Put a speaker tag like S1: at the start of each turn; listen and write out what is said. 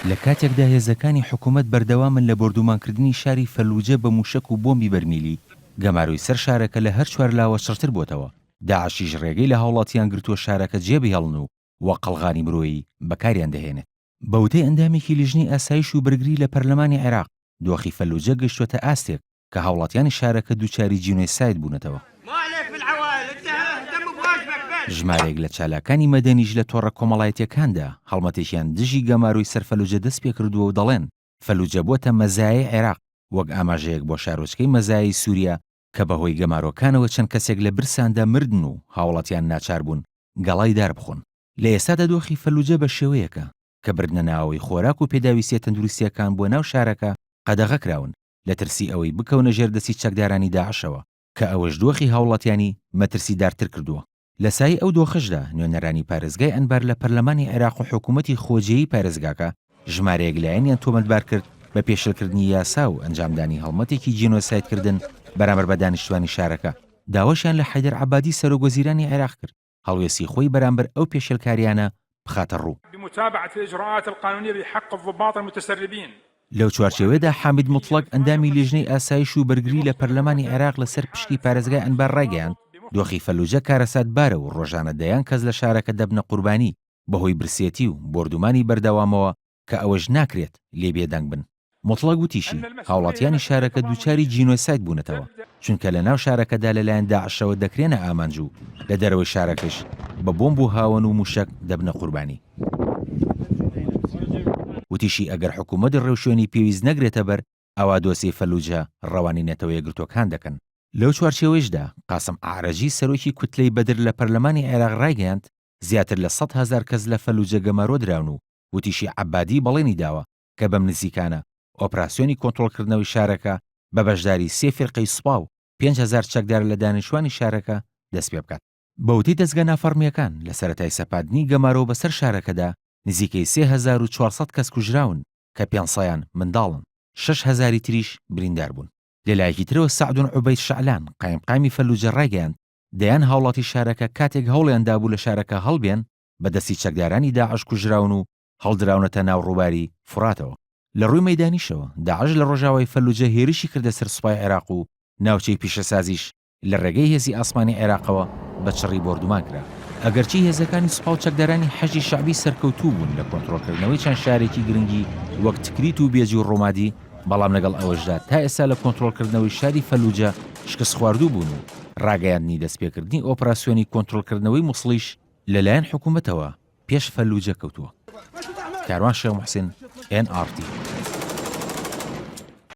S1: لە کاتێکدا هێزەکانی حکوومەت بەردەوامن لە بردومانکردنی شاری فەلوجە بە موشک و بۆمبی بەرمیلی، گەماروی سەر شارەکە لە هەر چوار لاوە شڕتر بۆتەوە. داعشیش ڕێگەی لە هاوڵاتیان گرتووە شارەکە جێبهێڵن و وە قەڵغانی مرۆیی بەکاریان دەهێنێت. بەودەی ئەندامێکی لیژنەی ئاسایش و بەرگری لە پەرلەمانی عێراق، دۆخی فەلوجە گەشتوەتە ئاستێک کە هاوڵاتیانی شارەکە دووچاری جینۆساید بوونەتەوە. ژمارەیەک لە چالاکانی مەدەنیش لە تۆڕە کۆمەڵایەتیەکاندا هەڵمەتێکیان دژی گەماروی سەر فەلوجە دەست پێ کردووە و دەڵێن فەلوجە بووەتە مەزایای عێراق وەک ئاماژەیەک بۆ شارۆچکەی مەزایای سووریا کە بەهۆی گەمارۆکانەوە چەند کەسێک لە برساندا مردن و هاوڵاتیان ناچار بوون گەڵای دار بخۆن. لە ئێستادا دۆخی فەلوجە بە شێوەیەکە کە بردنە ناوەوەی خۆراک و پێداویستیە تەندروستیەکان بۆ ناو شارەکە قەدەغە کراون لە ترسی ئەوەی بکەونە ژێردەستی چەکدارانی داعشەوە کە ئەوەش دۆخی هاوڵاتیانی مەترسیدارتر کردووە. لە سای ئەو دۆخەشدا نوێنەرانی پارێزگای ئەنبار لە پەرلەمانی عێراق و حکوومەتی خۆجێیی پارێزگاکە ژمارەیەک لایەنیان تۆمەتبار کرد بە پێشەلکردنی یاسا و ئەنجامدانی هەڵمەتێکی جینۆسایدکردن بەرامبەر بە دانیشتوانی شارەکە. داواشیان لە حەیدەر عەبادی سەرۆکوەزیرانی عێراق کرد هەڵوێستی خۆی بەرامبەر ئەو پێشەلکاریانە بخاتە ڕوو. لەو چوارچێوەیەدا حامید موتڵەق ئەندامی لیژنەی ئاسایش و بەرگری لە پەرلەمانی عێراق لەسەر پشتی پارێزگای ئەنبار ڕایگەیاند دۆخی فەلوجە کارەساتبارە و ڕۆژانە دەیان کەس لە شارەکە دەبنە قوربانی بەهۆی برسێتی و بردومانی بەردەوامەوە کە ئەوەش ناکرێت لێ بێدەنگ بن. موتڵەق وتیشی هاوڵاتیانی شارەکە دووچاری جینۆساید بوونەتەوە چونکە لە ناو شارەکەدا لەلایەن داعشەوە دەکرێنە ئامانج و لە دەرەوەی شارەکەش بە بۆمب و هاون و موشک دەبنە قوربانی. وتیشی ئەگەر حکوومەت ڕێوشێنی پێویست نەگرێتە بەر ئەوا دۆسی فەلوجە ڕەوانی نێتەوە یەکگرتوەکان دەکەن. لەو چوارچێوەیشدا قاسم عارەجی سەرۆکی کوتلەی بەدر لە پەرلەمانی عێراق ڕایگەیاند زیاتر لە 100,000 کەس لە فەلوجە گەمارۆ دراون و وتیشی عەبادی بەڵێنی داوە کە بەم نزیکانە ئۆپراسیۆنی کۆنتڕۆڵکردنەوەی شارەکە بە بەشداری 3 فیرقەی سوپا و 5,000 چەکدار لە دانیشتوانی شارەکە دەست پێ بکات. بەوتەی دەستگا نافەرمیەکان لە سەرەتای سەپاندنی گەمارۆ بەسەر شارەکەدا نزیکەی 3400 کەس کوژراون کە 500یان منداڵن، 6,000 تریش بریندار بوون. لەلایەکی ترەوە سەعدون عوبەید شەعلان قایمقامی فەلوجە ڕایگەیاند دەیان هاوڵاتی شارەکە کاتێک هەوڵیان دابوو لە شارەکە هەڵبێن بەدەستی چەکدارانی داعش کوژراون و هەڵدراونەتە ناو ڕووباری فوراتەوە. لە ڕووی مەیدانیشەوە داعش لە ڕۆژاوای فەلوجە هێرشی کردە سەر سوپای عێراق و ناوچەی پیشەسازیش لە ڕێگەی هێزی ئاسمانی عێراقەوە بە چڕی بردومان کرا. ئەگەرچی هێزەکانی سوپا و چەکدارانی حەجی شەعبی سەرکەوتوو بوون لە کۆنتڕۆڵکردنەوەی چەند شارێکی گرنگی وەک تکریت و بێجی و ڕۆمادی، بەڵام لەگەڵ ئەوەشدا تا ئێستا لە کۆنتڕۆڵکردنەوەی شاری فەلوجە شکست خواردوو بوون و ڕاگەیاندنی دەستپێکردنی ئۆپراسیۆنی کۆنتڕۆڵکردنەوەی مووسڵیش لەلایەن حکوومەتەوە پێش فەلوجە کەوتووە. کاروان شێخ موحسین NRT